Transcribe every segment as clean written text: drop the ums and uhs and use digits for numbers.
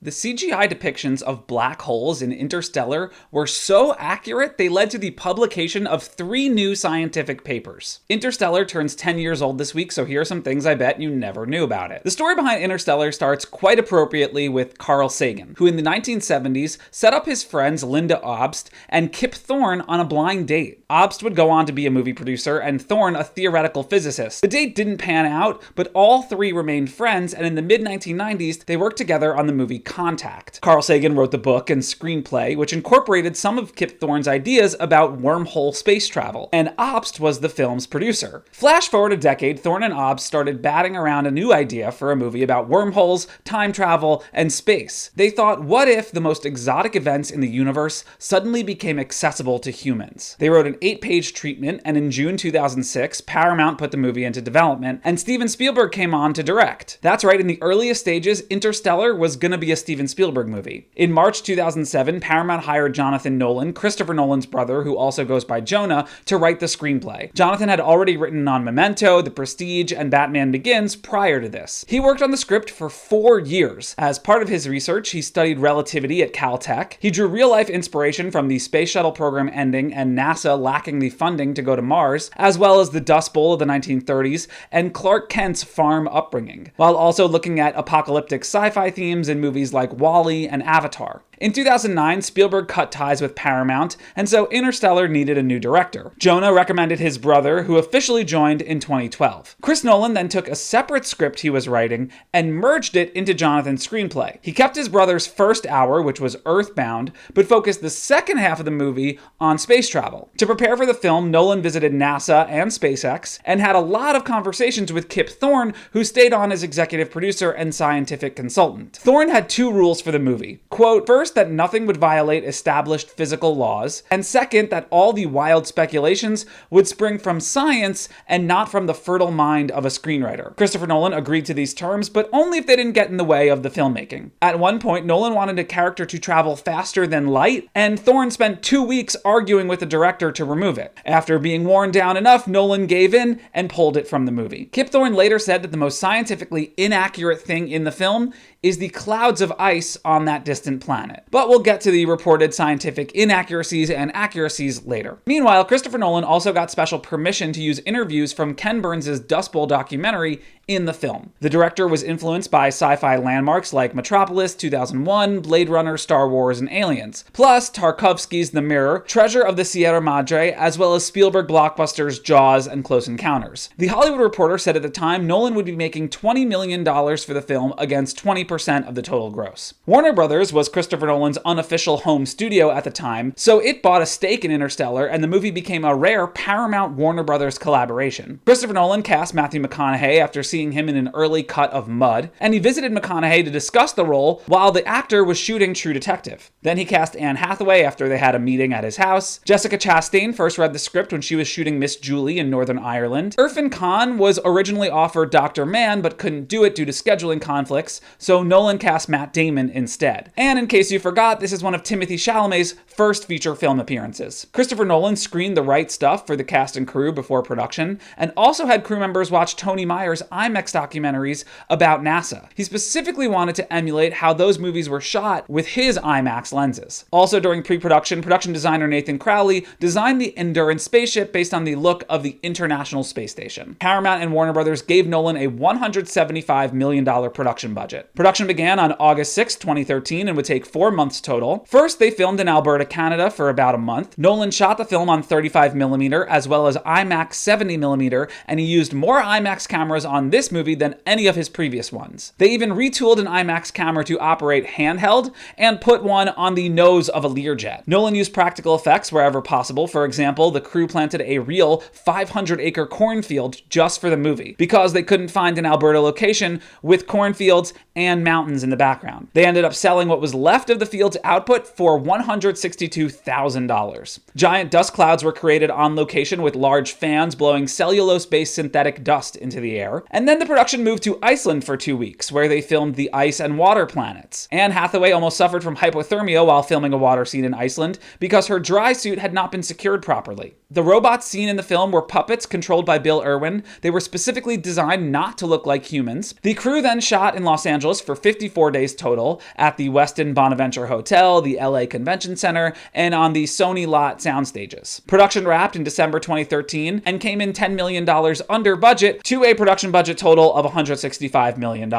The CGI depictions of black holes in Interstellar were so accurate they led to the publication of 3 new scientific papers. Interstellar turns 10 years old this week, so here are some things I bet you never knew about it. The story behind Interstellar starts quite appropriately with Carl Sagan, who in the 1970s set up his friends Linda Obst and Kip Thorne on a blind date. Obst would go on to be a movie producer and Thorne a theoretical physicist. The date didn't pan out, but all 3 remained friends, and in the mid-1990s, they worked together on the movie Contact. Carl Sagan wrote the book and screenplay, which incorporated some of Kip Thorne's ideas about wormhole space travel, and Obst was the film's producer. Flash forward a decade, Thorne and Obst started batting around a new idea for a movie about wormholes, time travel, and space. They thought, what if the most exotic events in the universe suddenly became accessible to humans? They wrote an 8-page treatment, and in June 2006, Paramount put the movie into development, and Steven Spielberg came on to direct. That's right, in the earliest stages, Interstellar was gonna be a Steven Spielberg movie. In March 2007, Paramount hired Jonathan Nolan, Christopher Nolan's brother, who also goes by Jonah, to write the screenplay. Jonathan had already written on Memento, The Prestige, and Batman Begins prior to this. He worked on the script for 4 years. As part of his research, he studied relativity at Caltech. He drew real-life inspiration from the space shuttle program ending and NASA lacking the funding to go to Mars, as well as the Dust Bowl of the 1930s and Clark Kent's farm upbringing, while also looking at apocalyptic sci-fi themes in movies like WALL-E and Avatar. In 2009, Spielberg cut ties with Paramount, and so Interstellar needed a new director. Jonah recommended his brother, who officially joined in 2012. Chris Nolan then took a separate script he was writing and merged it into Jonathan's screenplay. He kept his brother's first hour, which was Earthbound, but focused the second half of the movie on space travel. To prepare for the film, Nolan visited NASA and SpaceX and had a lot of conversations with Kip Thorne, who stayed on as executive producer and scientific consultant. Thorne had 2 rules for the movie. Quote, first, that nothing would violate established physical laws, and second, that all the wild speculations would spring from science and not from the fertile mind of a screenwriter. Christopher Nolan agreed to these terms, but only if they didn't get in the way of the filmmaking. At one point, Nolan wanted a character to travel faster than light, and Thorne spent 2 weeks arguing with the director to remove it. After being worn down enough, Nolan gave in and pulled it from the movie. Kip Thorne later said that the most scientifically inaccurate thing in the film is the clouds of ice on that distant planet. But we'll get to the reported scientific inaccuracies and accuracies later. Meanwhile, Christopher Nolan also got special permission to use interviews from Ken Burns' Dust Bowl documentary in the film. The director was influenced by sci-fi landmarks like Metropolis, 2001, Blade Runner, Star Wars, and Aliens, plus Tarkovsky's The Mirror, Treasure of the Sierra Madre, as well as Spielberg blockbusters Jaws and Close Encounters. The Hollywood Reporter said at the time Nolan would be making $20 million for the film against 20% of the total gross. Warner Brothers was Christopher Nolan's unofficial home studio at the time, so it bought a stake in Interstellar, and the movie became a rare Paramount-Warner Brothers collaboration. Christopher Nolan cast Matthew McConaughey after seeing him in an early cut of Mud, and he visited McConaughey to discuss the role while the actor was shooting True Detective. Then he cast Anne Hathaway after they had a meeting at his house. Jessica Chastain first read the script when she was shooting Miss Julie in Northern Ireland. Irfan Khan was originally offered Dr. Mann, but couldn't do it due to scheduling conflicts, so Nolan cast Matt Damon instead. And in case you forgot, this is one of Timothée Chalamet's first feature film appearances. Christopher Nolan screened the right stuff for the cast and crew before production, and also had crew members watch Tony Meyer's IMAX documentaries about NASA. He specifically wanted to emulate how those movies were shot with his IMAX lenses. Also during pre-production, production designer Nathan Crowley designed the Endurance spaceship based on the look of the International Space Station. Paramount and Warner Brothers gave Nolan a $175 million production budget. Production began on August 6, 2013 and would take 4 months total. First, they filmed in Alberta, Canada for about a month. Nolan shot the film on 35mm as well as IMAX 70mm, and he used more IMAX cameras on this movie than any of his previous ones. They even retooled an IMAX camera to operate handheld and put one on the nose of a Learjet. Nolan used practical effects wherever possible. For example, the crew planted a real 500-acre cornfield just for the movie because they couldn't find an Alberta location with cornfields and mountains in the background. They ended up selling what was left of the field's output for $162,000. Giant dust clouds were created on location with large fans blowing cellulose-based synthetic dust into the air. And then the production moved to Iceland for 2 weeks, where they filmed the ice and water planets. Anne Hathaway almost suffered from hypothermia while filming a water scene in Iceland because her dry suit had not been secured properly. The robots seen in the film were puppets controlled by Bill Irwin. They were specifically designed not to look like humans. The crew then shot in Los Angeles for 54 days total at the Westin Bonaventure Hotel, the LA Convention Center, and on the Sony Lot sound stages. Production wrapped in December 2013 and came in $10 million under budget to a production budget total of $165 million.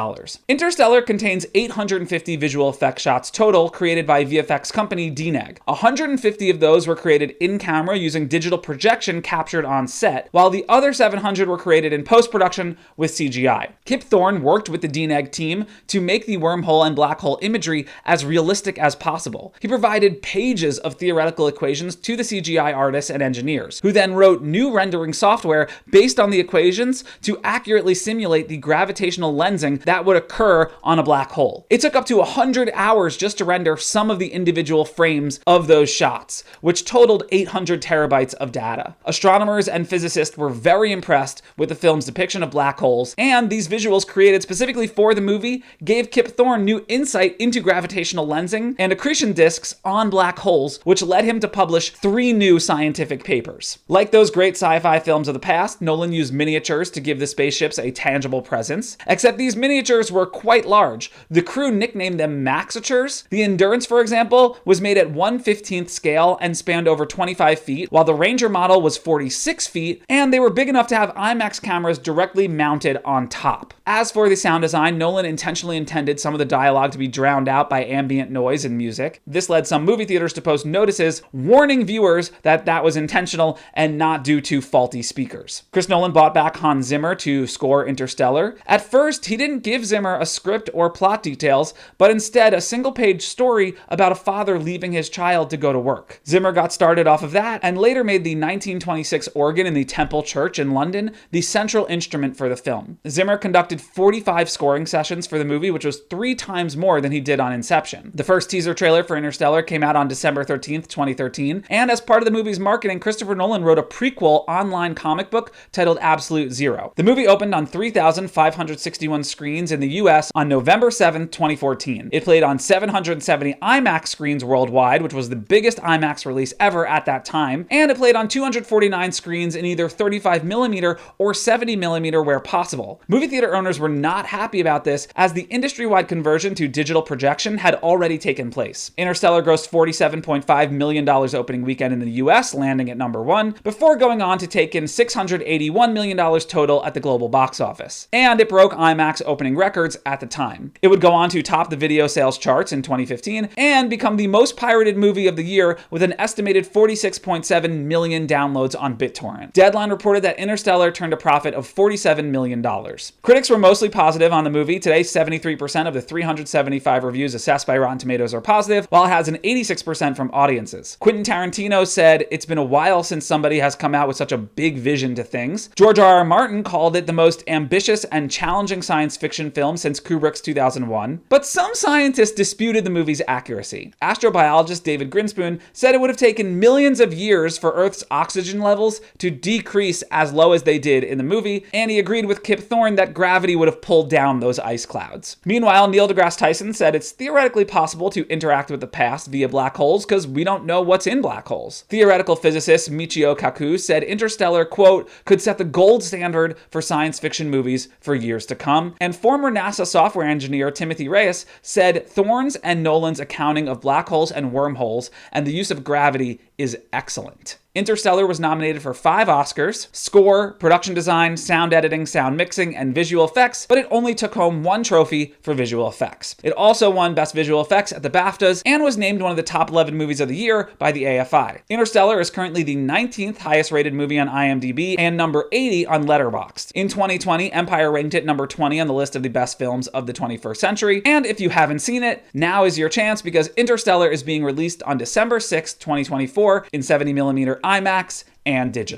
Interstellar contains 850 visual effects shots total created by VFX company DNEG. 150 of those were created in camera using digital projection captured on set, while the other 700 were created in post-production with CGI. Kip Thorne worked with the DNEG team to make the wormhole and black hole imagery as realistic as possible. He provided pages of theoretical equations to the CGI artists and engineers, who then wrote new rendering software based on the equations to accurately simulate the gravitational lensing that would occur on a black hole. It took up to 100 hours just to render some of the individual frames of those shots, which totaled 800 terabytes of data. Astronomers and physicists were very impressed with the film's depiction of black holes, and these visuals created specifically for the movie gave Kip Thorne new insight into gravitational lensing and accretion disks on black holes, which led him to publish 3 new scientific papers. Like those great sci-fi films of the past, Nolan used miniatures to give the spaceships a tangible presence, except these miniatures were quite large. The crew nicknamed them maxatures. The Endurance, for example, was made at 1/15th scale and spanned over 25 feet, while the Ranger model was 46 feet, and they were big enough to have IMAX cameras directly mounted on top. As for the sound design, Nolan intentionally intended some of the dialogue to be drowned out by ambient noise and music. This led some movie theaters to post notices warning viewers that that was intentional and not due to faulty speakers. Chris Nolan brought back Hans Zimmer to score Interstellar. At first, he didn't give Zimmer a script or plot details, but instead a single-page story about a father leaving his child to go to work. Zimmer got started off of that and later made the 1926 organ in the Temple Church in London the central instrument for the film. Zimmer conducted 45 scoring sessions for the movie, which was 3 times more than he did on Inception. The first teaser trailer for Interstellar came out on December 13th, 2013, and as part of the movie's marketing, Christopher Nolan wrote a prequel online comic book titled Absolute Zero. The movie opened on 3,561 screens in the US on November 7th, 2014. It played on 770 IMAX screens worldwide, which was the biggest IMAX release ever at that time, and it played on 249 screens in either 35mm or 70mm where possible. Movie theater owners were not happy about this, as the industry-wide conversion to digital projection had already taken place. Interstellar grossed $47.5 million opening weekend in the US, landing at number 1, before going on to take in $681 million total at the global box office. And it broke IMAX opening records at the time. It would go on to top the video sales charts in 2015 and become the most pirated movie of the year with an estimated 46.7 million downloads on BitTorrent. Deadline reported that Interstellar turned a profit of $47 million. Critics were mostly positive on the movie. Today, 73% of the 375 reviews assessed by Rotten Tomatoes are positive, while it has an 86% from audiences. Quentin Tarantino said, "It's been a while since somebody has come out with such a big vision to things." George R.R. Martin called it the most ambitious and challenging science fiction film since Kubrick's 2001. But some scientists disputed the movie's accuracy. Astrobiologist David Grinspoon said it would have taken millions of years for Earth's oxygen levels to decrease as low as they did in the movie, and he agreed with Kip Thorne that gravity would have pulled down those ice clouds. Meanwhile, Neil deGrasse Tyson said it's theoretically possible to interact with the past via black holes because we don't know what's in black holes. Theoretical physicist Michio Kaku said Interstellar, quote, could set the gold standard for science fiction movies for years to come. And former NASA software engineer Timothy Reyes said Thorne's and Nolan's accounting of black holes and wormholes and the use of gravity is excellent. Interstellar was nominated for 5 Oscars: score, production design, sound editing, sound mixing, and visual effects, but it only took home 1 trophy for visual effects. It also won Best Visual Effects at the BAFTAs and was named one of the top 11 movies of the year by the AFI. Interstellar is currently the 19th highest rated movie on IMDb and number 80 on Letterboxd. In 2020, Empire ranked it number 20 on the list of the best films of the 21st century, and if you haven't seen it, now is your chance because Interstellar is being released on December 6, 2024 in 70mm IMAX and digital.